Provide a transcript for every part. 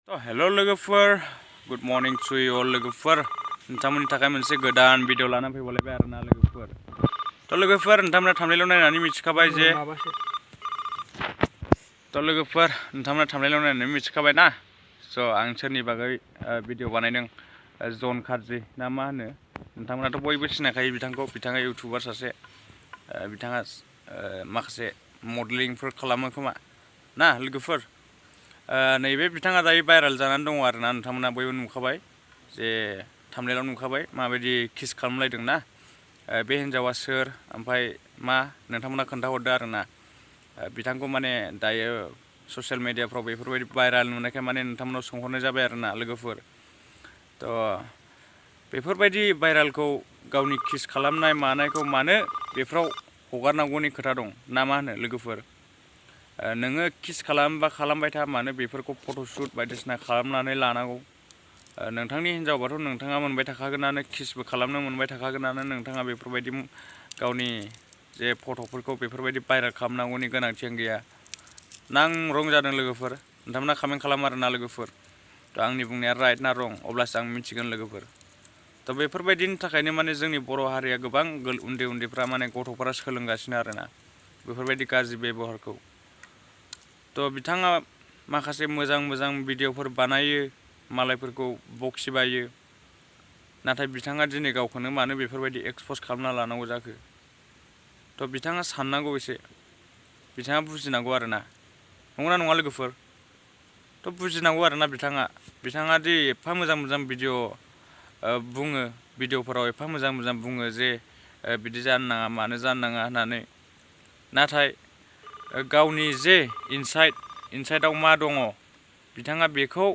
Hello लोगोफोर good morning to you अल लोगोफोर नोंथांमोननि थाखाय मोनसे गोदान भिडिअ लाना फैबावलायबाय आरोना लोगोफोर लोगोफोर नोंथांमोना थाम्बनेइलाव नायनानै मिथिखाबाय जे थाम्बनेइलाव नायनानै मिथिखाबाय ना स' आं सोरनि बागै भिडिअ बानायदों जन कार्जि ना मा होनो नोंथांमोनाथ' बयबो सिनायखायो बिथाङा इउटुबार सासे बिथाङा माखासे मडेलिंफोर खालामो खोमा ना लोगोफोर नैबे बिथाङा दायो भाइरेल जानानै दङ आरोना नोंथांमोना बयबो नुखाबाय जे थाम्बनेइलाव नुखाबाय माबायदि किस खालामलायदों ना बे हिन्जावा सोर ओमफ्राय मा नोंथांमोना खोन्थाहरदो आरोना बिथांखौ माने दायो ससियेल मिडियाफ्राव बेफोरबायदि भाइरेल नुनायखाय माने नोंथांमोनाव सोंहरनाय जाबाय आरोना लोगोफोर बेफोरबायदि भाइरेलखौ गावनि किस खालामनाय मानायखौ मानो बेफ्राव हगारनांगौनि खोथा दं ना मा होनो लोगोफोर नोङो किस खालामबा खालामबाय था मानो बेफोरखौ फट'शुट बायदिसिना खालामनानै लानांगौ नोंथांनि हिन्जावबाथ' नोंथाङा मोनबाय थाखागोनानो किसबो खालामनो मोनबाय थाखागोनानो नोंथाङा बेफोरबायदि गावनि जे फट'फोरखौ बेफोरबायदि भाइरेल खालामनांगौनि गोनांथियानो गैया ना आं रं जादों लोगोफोर नोंथांमोना कमेन्ट खालाम आरोना लोगोफोर आंनि बुंनाया राइट ना रं अब्लासो आं मिथिगोन लोगोफोर बेफोरबायदिनि थाखायनो माने जोंनि बर' हारिया गोबां उन्दैफ्रा माने गथ'फोरा सोलोंगासिनो आरोना बेफोरबायदि गाज्रि बेब'हारखौ बिथाङा माखासे मोजां भिडिअफोर बानायो मालायफोरखौ बखिबायो नाथाय बिथाङा दिनै गावखौनो मानो बेफोरबायदि एक्सप'ज खालामना लानांगौ जाखो बिथाङा साननांगौ एसे बिथाङा बुजिनांगौ आरोना नंगौना नङा लोगोफोर बुजिनांगौ आरोना बिथाङा दि एफा मोजां भिडिअ बुङो भिडिअफोराव एफा मोजां बुङो जे बिदि जानो नाङा मानो जानो नाङा होननानै नाथाय गावनि जे इनसाइडआव मा दङ बिथाङा बेखौ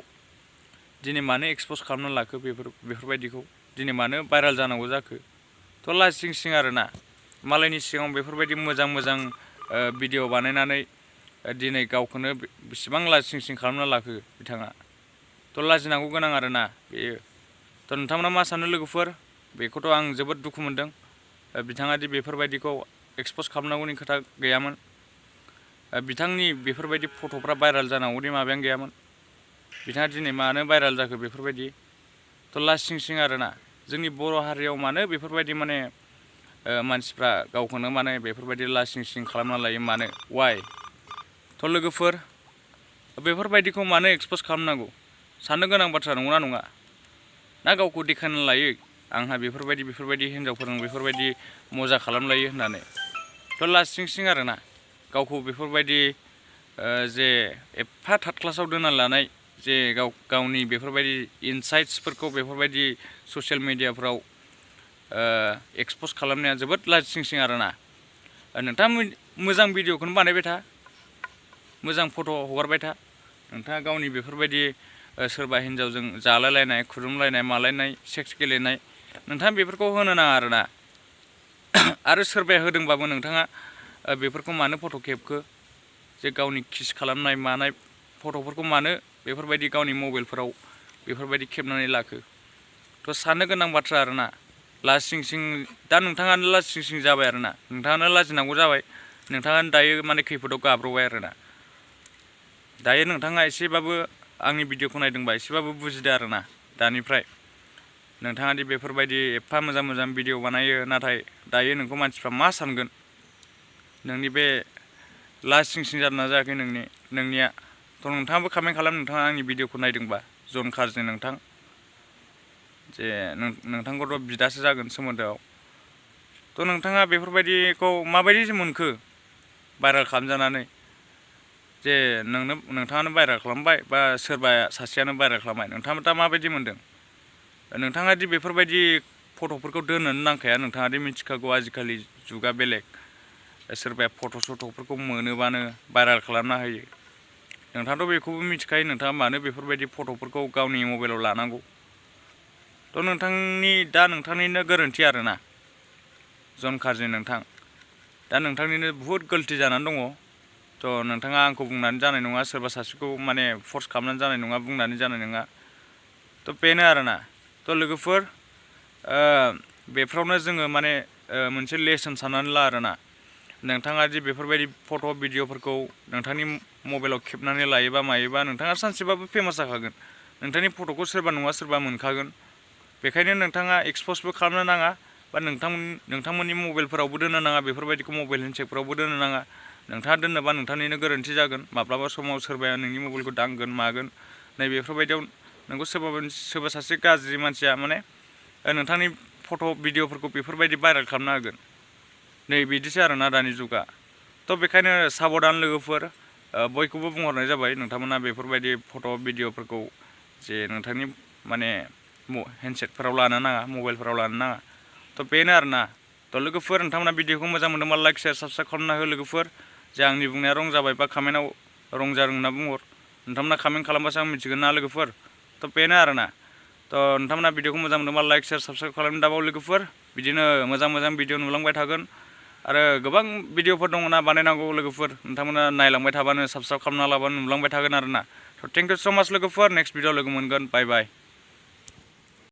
दिनै मानो एक्सप'ज खालामना लाखो बेफोरबायदिखौ दिनै मानो भाइरेल जानांगौ जाखो लाजिं सिं आरोना मालायनि सिगाङाव बेफोरबायदि मोजां भिडिअ बानायनानै दिनै गावखौनो बेसेबां लाजिं सिं खालामना लाखो बिथाङा लाजिनांगौ गोनां आरोना बेयो नोंथांमोना मा सानो लोगोफोर बेखौथ' आं जोबोद दुखु मोनदों बिथाङा दि बेफोरबायदिखौ एक्सप'ज खालामनांगौनि खोथा गैयामोन बिथांनि बेफोरबायदि फट'फ्रा भाइरेल जानांगौनि माबायानो गैयामोन बिथाङा दिनै मानो भाइरेल जाखो बेफोरबायदि लाजिं सिं आरोना जोंनि बर' हारियाव मानो बेफोरबायदि माने मानसिफ्रा गावखौनो माने बेफोरबायदि लाजिं सिं खालामना लायो मानो वाइ लोगोफोर बेफोरबायदिखौ मानो एक्सप'ज खालामनांगौ साननो गोनां बाथ्रा नंगौना नङा ना गावखौ देखायना लायो आंहा बेफोरबायदि हिन्जावफोरजों बेफोरबायदि मजा खालामलायो होननानै लाजिं सिं आरोना गावखौ बेफोरबायदि जे एफा थार्ड क्लासाव दोनना लानाय जे गावनि बेफोरबायदि इनसाइट्सफोरखौ बेफोरबायदि ससियेल मिडियाफ्राव एक्सप'ज खालामनाया जोबोद लाजिं सिं आरोना नोंथाङा मोजां भिडिअखौनो बानायबाय था मोजां फट' हगारबाय था नोंथाङा गावनि बेफोरबायदि सोरबा हिन्जावजों जालायलायनाय खुदुमलायनाय मालायनाय सेक्स गेलेनाय नोंथाङा बेफोरखौ होनो नाङा आरोना आरो सोरबाया होदोंबाबो नोंथाङा बेफोरखौ मानो फट' खेबखो जे गावनि किस खालामनाय मानाय फट'फोरखौ मानो बेफोरबायदि गावनि मबाइलफोराव बेफोरबायदि खेबनानै लाखो साननो गोनां बाथ्रा आरोना लाजिं सिं दा नोंथाङानो लाजिं सिं जाबाय आरोना नोंथाङानो लाजिनांगौ जाबाय नोंथाङानो दायो माने खैफोदाव गाब्र'बाय आरोना दायो नोंथाङा एसेबाबो आंनि भिडिअखौ नायदोंबा एसेबाबो बुजिदो आरोना दानिफ्राय नोंथाङा दि बेफोरबायदि एफा मोजां भिडिअ बानायो नाथाय दायो नोंखौ मानसिफ्रा मा सानगोन नोंनि बे लाजिं सिं जादोंना जायाखै नोंनिया नोंथाङाबो कमेन्ट खालाम नोंथाङा आंनि भिडिअखौ नायदोंबा जन कार्जि नोंथां जे नोंथांखौथ' बिदासो जागोन सोमोन्दोआव नोंथाङा बेफोरबायदिखौ माबायदि मोनखो भाइरेल खालामजानानै जे नोंथाङानो भाइरेल खालामबाय बा सोरबा सासेयानो भाइरेल खालामबाय नोंथाङा दा माबायदि मोनदों नोंथाङा दि बेफोरबायदि फट'फोरखौ दोननोनो नांखाया नोंथाङा दि मिथिखागौ आजिखालि जुगा बेलेग सोरबाया फट'फोरखौ मोनोबानो भाइरेल खालामना होयो नोंथाङाथ' बेखौबो मिथिखायो नोंथाङा मानो बेफोरबायदि फट'फोरखौ गावनि मबाइलाव लानांगौ नोंथांनिनो गोरोन्थि आरोना जन कार्जि नोंथां दा नोंथांनिनो बुहुद गलति जानानै दङ नोंथाङा आंखौ बुंनानै जानाय नङा सोरबा सासेखौ माने फर्स खालामनानै जानाय नङा बुंनानै जानाय नङा बेनो आरोना लोगोफोर बेफ्रावनो जोङो माने मोनसे लेसन साननानै ला आरोना नोंथाङा दि बेफोरबायदि फट' भिडिअफोरखौ नोंथांनि मबाइलाव खेबनानै लायोबा मायोबा नोंथाङा सानसेबाबो फेमास जाखागोन। नोंथांनि फट'खौ सोरबा नङा सोरबा मोनखागोन। बेखायनो नोंथाङा एक्सप'जबो खालामनो नाङा बा नोंथांमोननि मबाइलफोरावबो दोननो नाङा, बेफोरबायदिखौ मबाइल हेन्डसेकफोरावबो दोननो नाङा। नोंथाङा दोननोबा नोंथांनिनो गोरोन्थि जागोन। माब्लाबा समाव सोरबाया नोंनि मबाइलखौ दांगोन मागोन, नै बेफोरबायदियाव नोंखौ सोरबा सासे गाज्रि मानसिया माने नोंथांनि फट' भिडिअफोरखौ बेफोरबायदि भाइरेल खालामनो हागोन। नै बिदिसो आरोना दानि जुगा। थ' बेखायनो साबधान लोगोफोर, बयखौबो बुंहरनाय जाबाय नोंथांमोना बेफोरबायदि फट' भिडिअफोरखौ जे नोंथांनि माने हेन्डसेटफोराव लानो नाङा, मबाइलफोराव लानो नाङा। थ' बेनो आरोना। थ' लोगोफोर, नोंथांमोना भिडिअखौ मोजां मोनदोंबा लाइक, शेयार, साबस्क्राइब खालामना हो लोगोफोर। जे आंनि बुंनाया रं जाबाय बा कमेन्टआव रं जादों होनना बुंहर। नोंथांमोना कमेन्ट खालामबासो आं मिथिगोन ना लोगोफोर। थ' बेनो आरोना। थ' नोंथांमोना भिडिअखौ मोजां मोनदोंबा लाइक, शेयार, साबस्क्राइब खालामनो दाबाव लोगोफोर। बिदिनो मोजां मोजां भिडिअ नुलांबाय थागोन। आरो गोबां भिडिअफोर दङ ना बानायनांगौ लोगोफोर। नोंथांमोना नायलांबाय थाबानो, साबस्क्राइब खालामना लाबानो नुलांबाय थागोन आरोना। थ' थेंक इउ स' माच लोगोफोर। नेक्स्ट भिडिअ लोगो मोनगोन। बाय बाय।